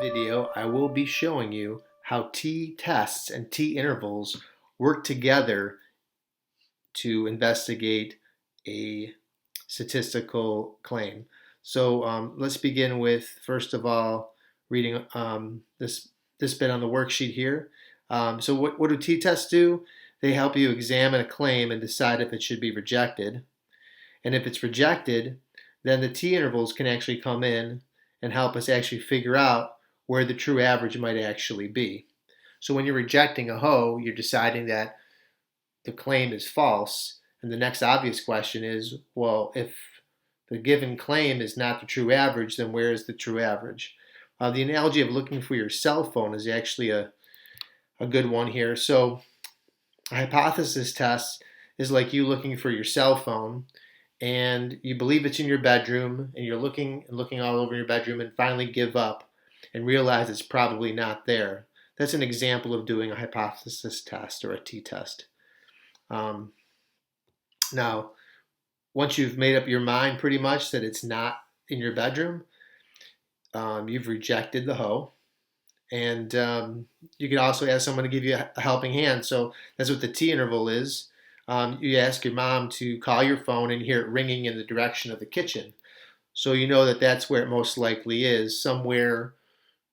video, I will be showing you how t-tests and t-intervals work together to investigate a statistical claim. So let's begin with, first of all, reading this bit on the worksheet here. So what do t-tests do? They help you examine a claim and decide if it should be rejected. And if it's rejected, then the t-intervals can actually come in and help us actually figure out where the true average might actually be. So when you're rejecting a hoe, you're deciding that the claim is false. And the next obvious question is, well, if the given claim is not the true average, then where is the true average? The analogy of looking for your cell phone is actually a good one here. So a hypothesis test is like you looking for your cell phone, and you believe it's in your bedroom, and you're looking all over your bedroom, and finally give up and realize it's probably not there. That's an example of doing a hypothesis test or a t-test. Now, once you've made up your mind pretty much that it's not in your bedroom, you've rejected the hoe. And you can also ask someone to give you a helping hand. So that's what the t-interval is. You ask your mom to call your phone and hear it ringing in the direction of the kitchen. So you know that that's where it most likely is, somewhere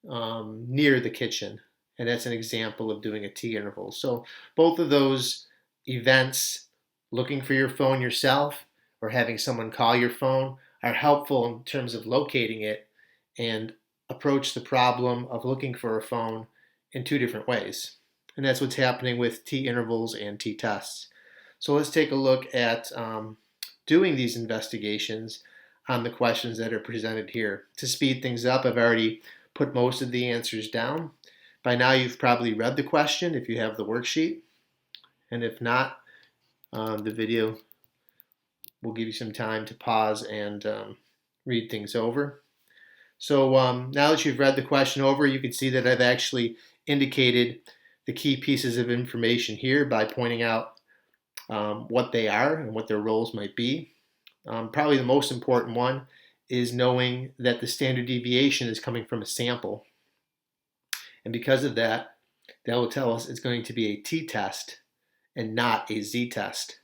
near the kitchen. And that's an example of doing a t-interval. So both of those events, looking for your phone yourself or having someone call your phone, are helpful in terms of locating it and approach the problem of looking for a phone in two different ways. And that's what's happening with t-intervals and t-tests. So let's take a look at doing these investigations on the questions that are presented here. To speed things up, I've already put most of the answers down. By now you've probably read the question if you have the worksheet. And if not, the video will give you some time to pause and read things over. So now that you've read the question over, you can see that I've actually indicated the key pieces of information here by pointing out what they are and what their roles might be. Probably the most important one is knowing that the standard deviation is coming from a sample. And because of that, that will tell us it's going to be a t-test and not a z-test.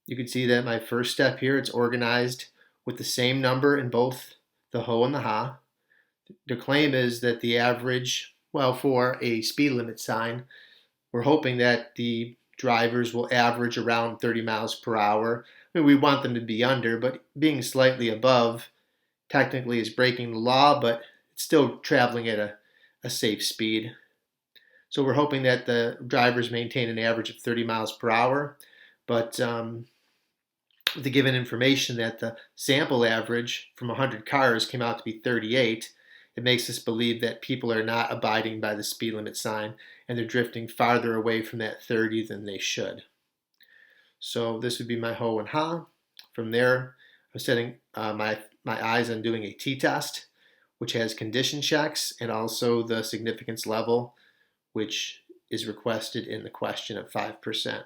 You can see that my first step here, it's organized with the same number in both the hoe and the ha. The claim is that the average, well, for a speed limit sign, we're hoping that the drivers will average around 30 miles per hour. I mean, we want them to be under, but being slightly above technically is breaking the law, but it's still traveling at a safe speed. So we're hoping that the drivers maintain an average of 30 miles per hour, but with the given information that the sample average from 100 cars came out to be 38, it makes us believe that people are not abiding by the speed limit sign and they're drifting farther away from that 30 than they should. So this would be my hoe and ha. From there, I'm setting my eyes on doing a t-test, which has condition checks and also the significance level, which is requested in the question of 5%.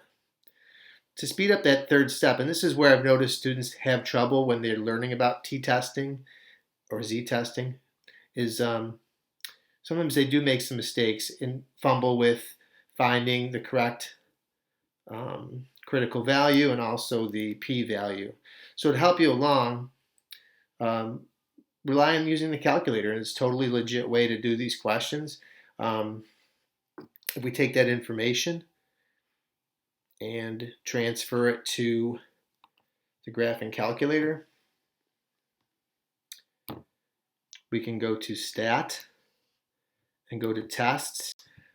To speed up that third step, and this is where I've noticed students have trouble when they're learning about t-testing or z-testing, is sometimes they do make some mistakes and fumble with finding the correct critical value and also the p-value. So to help you along, rely on using the calculator, and it's a totally legit way to do these questions. If we take that information and transfer it to the graphing calculator, we can go to Stat and go to Tests.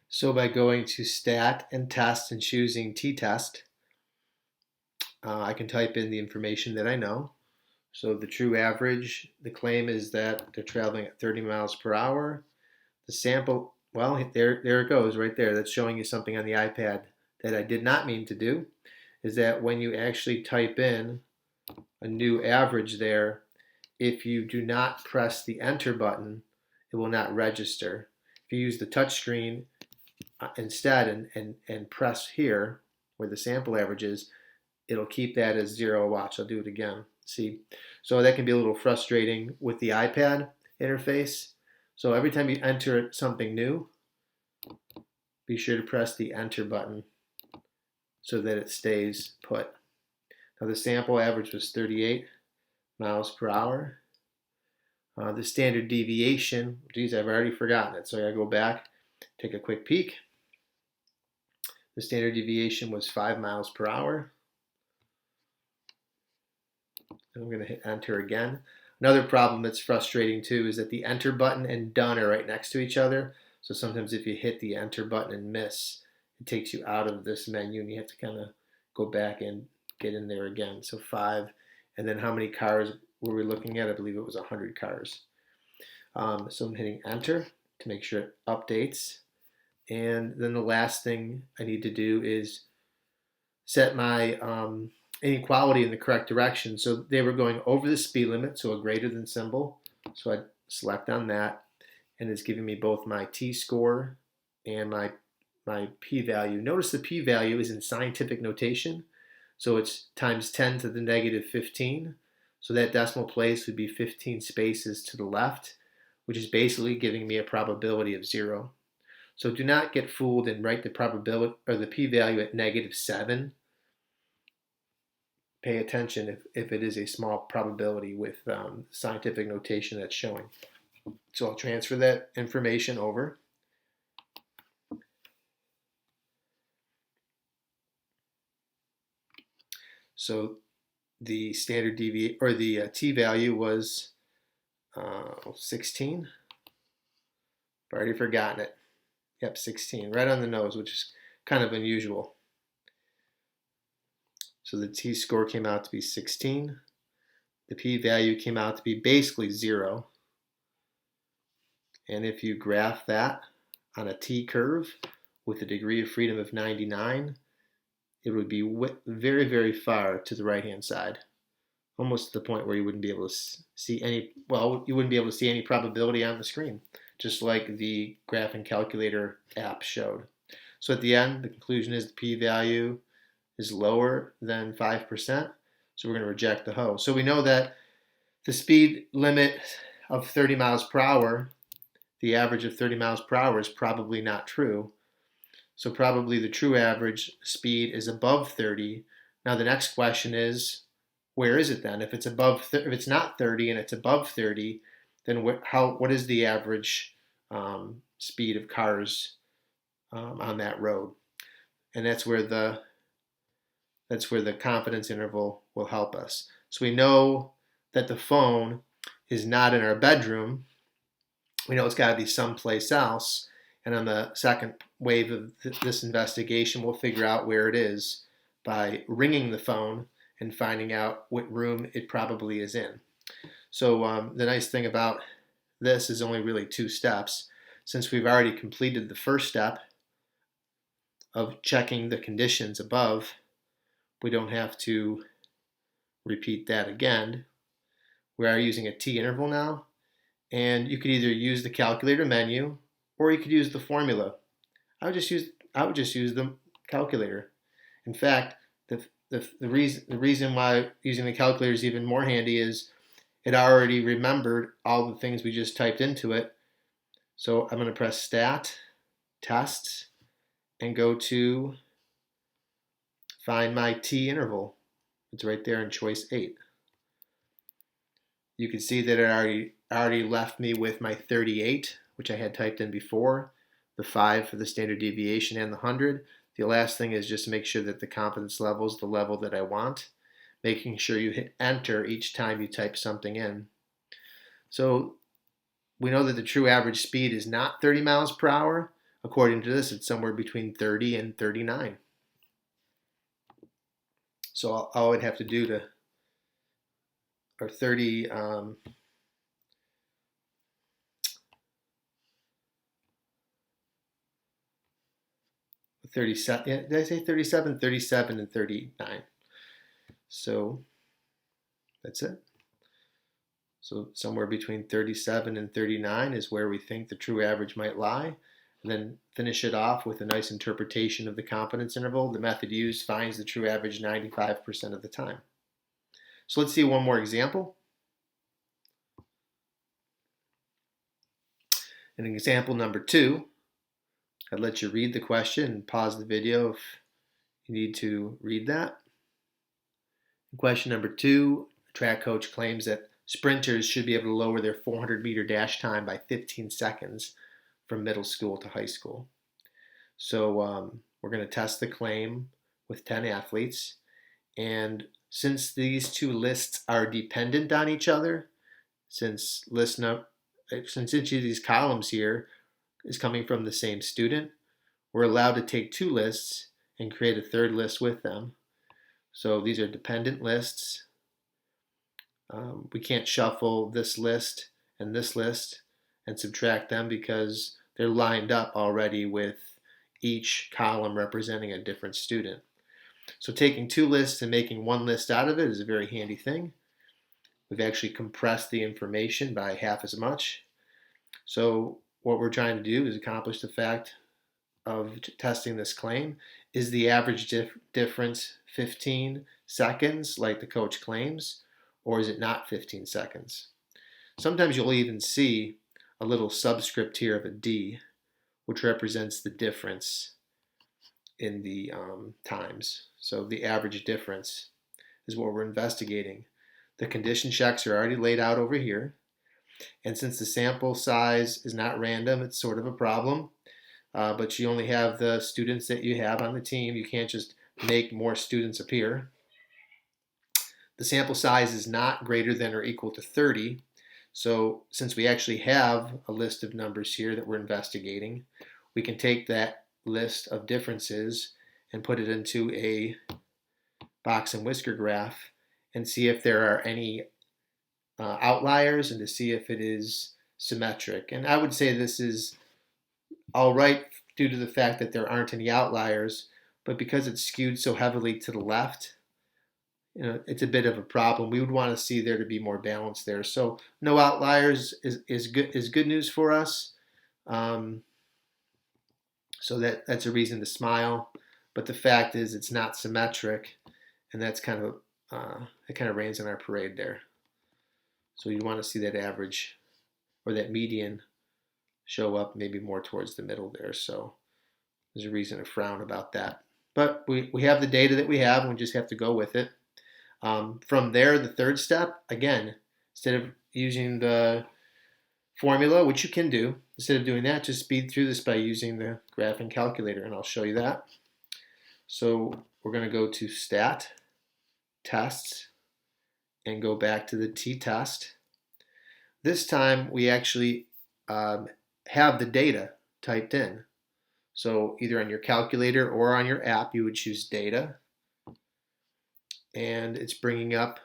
So by going to Stat and Test and choosing t-test, I can type in the information that I know. So the true average, the claim is that they're traveling at 30 miles per hour. The sample, well, there it goes right there. That's showing you something on the iPad that I did not mean to do, is that when you actually type in a new average there, if you do not press the enter button, it will not register. If you use the touch screen instead and press here where the sample average is, it'll keep that as 0. Watch, I'll do it again. See? So that can be a little frustrating with the iPad interface. So every time you enter something new, be sure to press the enter button so that it stays put. Now the sample average was 38 miles per hour. The standard deviation, geez, I've already forgotten it, so I gotta go back, take a quick peek. The standard deviation was 5 miles per hour. I'm going to hit enter again. Another problem that's frustrating too is that the enter button and done are right next to each other. So sometimes if you hit the enter button and miss, it takes you out of this menu and you have to kind of go back and get in there again. So 5, and then how many cars were we looking at? I believe it was 100 cars. So I'm hitting enter to make sure it updates. And then the last thing I need to do is set my inequality in the correct direction. So they were going over the speed limit, so a greater than symbol. So I select on that, and it's giving me both my t-score and my p-value. Notice the p-value is in scientific notation, so it's times 10 to the negative 15. So that decimal place would be 15 spaces to the left, which is basically giving me a probability of 0. So do not get fooled and write the probability or the p-value at -7. Pay attention if it is a small probability with scientific notation that's showing. So I'll transfer that information over. So the standard deviation or the t-value was 16. I've already forgotten it. Yep, 16, right on the nose, which is kind of unusual. So the t-score came out to be 16. The p-value came out to be basically 0. And if you graph that on a t-curve with a degree of freedom of 99, it would be very, very far to the right-hand side, almost to the point where you wouldn't be able to see any, well, you wouldn't be able to see any probability on the screen, just like the graphing calculator app showed. So at the end, the conclusion is the p-value is lower than 5%, so we're going to reject the hoe. So we know that the speed limit of 30 miles per hour, the average of 30 miles per hour is probably not true. So probably the true average speed is above 30. Now the next question is, where is it then? If it's above, if it's not 30 and it's above 30, then what is the average speed of cars on that road? And that's where the confidence interval will help us. So we know that the phone is not in our bedroom. We know it's got to be someplace else. And on the second wave of this investigation, we'll figure out where it is by ringing the phone and finding out what room it probably is in. So the nice thing about this is only really 2 steps. Since we've already completed the first step of checking the conditions above, we don't have to repeat that again. We are using a t-interval now, and you could either use the calculator menu or you could use the formula. I would just use the calculator. In fact, the reason why using the calculator is even more handy is it already remembered all the things we just typed into it. So I'm going to press Stat, Tests, and go to find my t-interval. It's right there in choice 8. You can see that it already left me with my 38, which I had typed in before, the 5 for the standard deviation, and the 100. The last thing is just make sure that the confidence level is the level that I want, making sure you hit enter each time you type something in. So we know that the true average speed is not 30 miles per hour. According to this, it's somewhere between 30 and 39. So all I would have to do to, or 30, 37, yeah, did I say 37? 37 and 39. So that's it. So somewhere between 37 and 39 is where we think the true average might lie. And then finish it off with a nice interpretation of the confidence interval. The method used finds the true average 95% of the time. So let's see one more example. In example number 2, I'd let you read the question and pause the video if you need to read that. In question number 2, the track coach claims that sprinters should be able to lower their 400-meter dash time by 15 seconds from middle school to high school. So we're going to test the claim with 10 athletes. And since these two lists are dependent on each other, since each of these columns here is coming from the same student, we're allowed to take two lists and create a third list with them. So these are dependent lists. We can't shuffle this list and subtract them because they're lined up already with each column representing a different student. So taking two lists and making one list out of it is a very handy thing. We've actually compressed the information by half as much. So what we're trying to do is accomplish the fact of testing this claim. Is the average difference 15 seconds like the coach claims, or is it not 15 seconds? Sometimes you'll even see a little subscript here of a D, which represents the difference in the times. So the average difference is what we're investigating. The condition checks are already laid out over here. And since the sample size is not random, it's sort of a problem. But you only have the students that you have on the team. You can't just make more students appear. The sample size is not greater than or equal to 30. So since we actually have a list of numbers here that we're investigating, we can take that list of differences and put it into a box and whisker graph and see if there are any outliers and to see if it is symmetric. And I would say this is all right due to the fact that there aren't any outliers, but because it's skewed so heavily to the left, it's a bit of a problem. We would want to see there to be more balance there. So no outliers is good news for us. So that's a reason to smile. But the fact is it's not symmetric, and that's kind of it kind of rains on our parade there. So you want to see that average or that median show up maybe more towards the middle there. So there's a reason to frown about that. But we have the data that we have, and we just have to go with it. From there, the third step, again, instead of using the formula, which you can do, instead of doing that, just speed through this by using the graphing calculator, and I'll show you that. So we're going to go to Stat, Tests, and go back to the t-test. This time we actually have the data typed in. So either on your calculator or on your app, you would choose data. And it's bringing up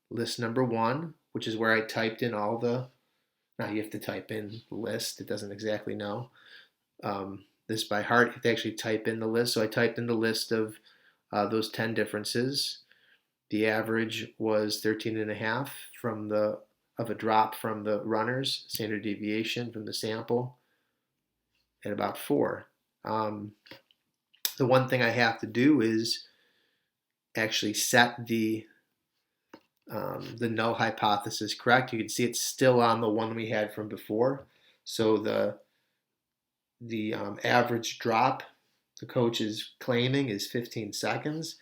list number 1, which is where I typed in all the, now you have to type in the list. It doesn't exactly know this by heart. You have to actually type in the list. So I typed in the list of those 10 differences. The average was 13.5 of a drop from the runners, standard deviation from the sample at about 4. The one thing I have to do is actually set the null hypothesis correct. You can see it's still on the one we had from before. So the average drop the coach is claiming is 15 seconds.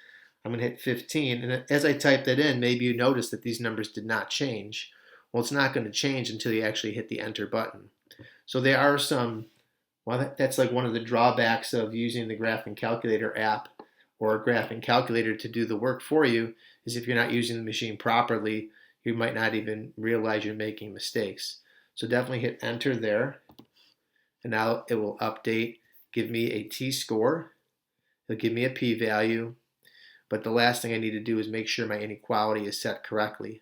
I'm going to hit 15, and as I type that in, maybe you notice that these numbers did not change. Well, it's not going to change until you actually hit the enter button. So there are some, well, that's like one of the drawbacks of using the graphing calculator app or a graphing calculator to do the work for you, is if you're not using the machine properly, you might not even realize you're making mistakes. So definitely hit enter there, and now it will update, give me a t-score, it'll give me a p-value, but the last thing I need to do is make sure my inequality is set correctly.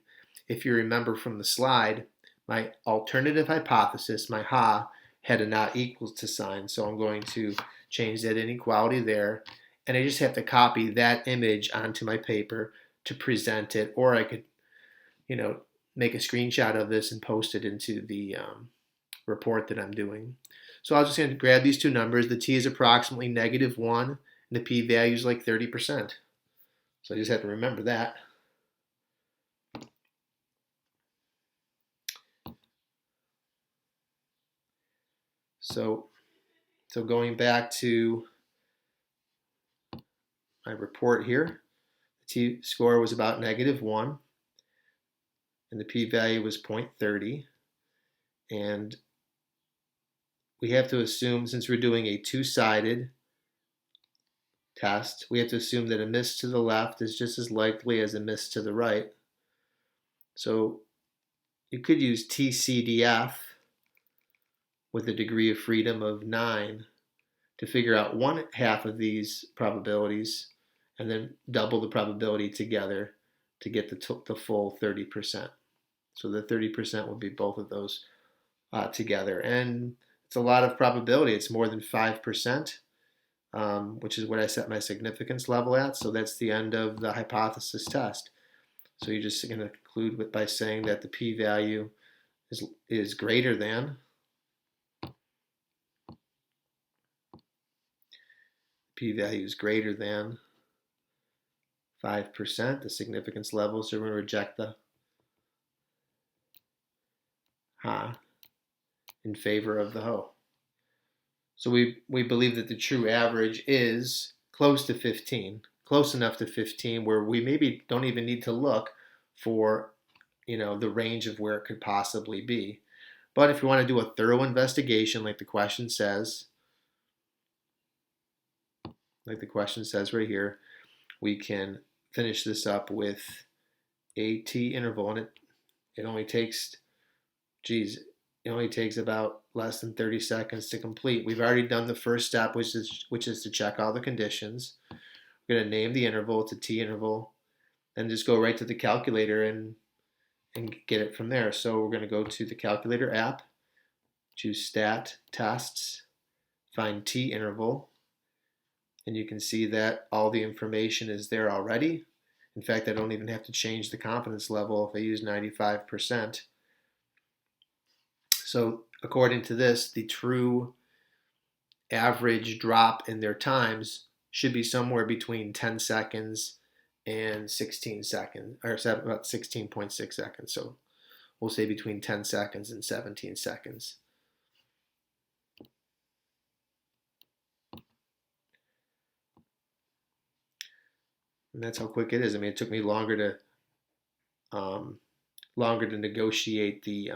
If you remember from the slide, my alternative hypothesis, my HA, had a not equal to sign, so I'm going to change that inequality there, and I just have to copy that image onto my paper to present it, or I could, make a screenshot of this and post it into the report that I'm doing. So I'm just going to grab these two numbers. The t is approximately -1, and the p-value is like 30%. So I just have to remember that. So going back to my report here, the t-score was about -1, and the p-value was 0.30. And we have to assume, since we're doing a two-sided test, we have to assume that a miss to the left is just as likely as a miss to the right. So you could use TCDF with a degree of freedom of 9 to figure out one half of these probabilities and then double the probability together to get the full 30%. So the 30% would be both of those together. And it's a lot of probability. It's more than 5%, which is what I set my significance level at. So that's the end of the hypothesis test. So you're just going to conclude by saying that the p-value is greater than p-value is greater than 5%, the significance level, so we're going to reject the ha in favor of the ho. So we believe that the true average is close to 15, close enough to 15 where we maybe don't even need to look for, the range of where it could possibly be. But if you want to do a thorough investigation, like the question says right here, we can finish this up with a t interval, and it only takes about less than 30 seconds to complete. We've already done the first step, which is to check all the conditions. We're going to name the interval. It's a t interval, and just go right to the calculator and get it from there. So we're going to go to the calculator app, choose stat tests, find t interval, and you can see that all the information is there already. In fact, I don't even have to change the confidence level if I use 95%. So according to this, the true average drop in their times should be somewhere between 10 seconds and 16 seconds, or about 16.6 seconds. So we'll say between 10 seconds and 17 seconds. And that's how quick it is. I mean, it took me longer to negotiate the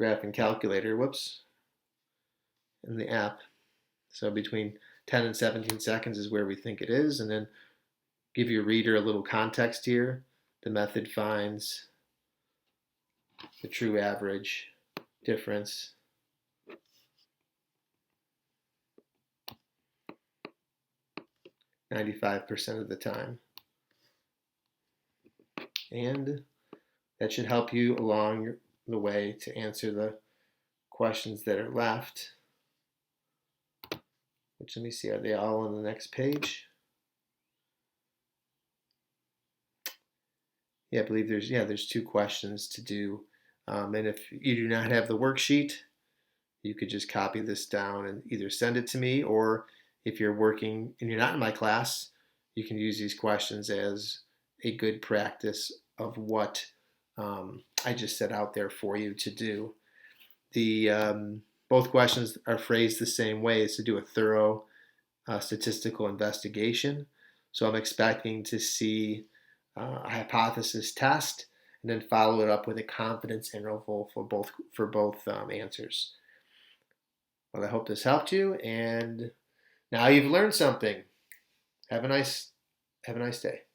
graphing calculator, in the app. So between 10 and 17 seconds is where we think it is. And then give your reader a little context here. The method finds the true average difference (95% of the time). And that should help you along the way to answer the questions that are left. Which, let me see, are they all on the next page? Yeah, I believe there's 2 questions to do. And if you do not have the worksheet, you could just copy this down and either send it to me, or if you're working and you're not in my class, you can use these questions as a good practice of what I just set out there for you to do. Both questions are phrased the same way: is to do a thorough statistical investigation. So I'm expecting to see a hypothesis test and then follow it up with a confidence interval for both answers. Well, I hope this helped you, and now you've learned something. Have a nice day.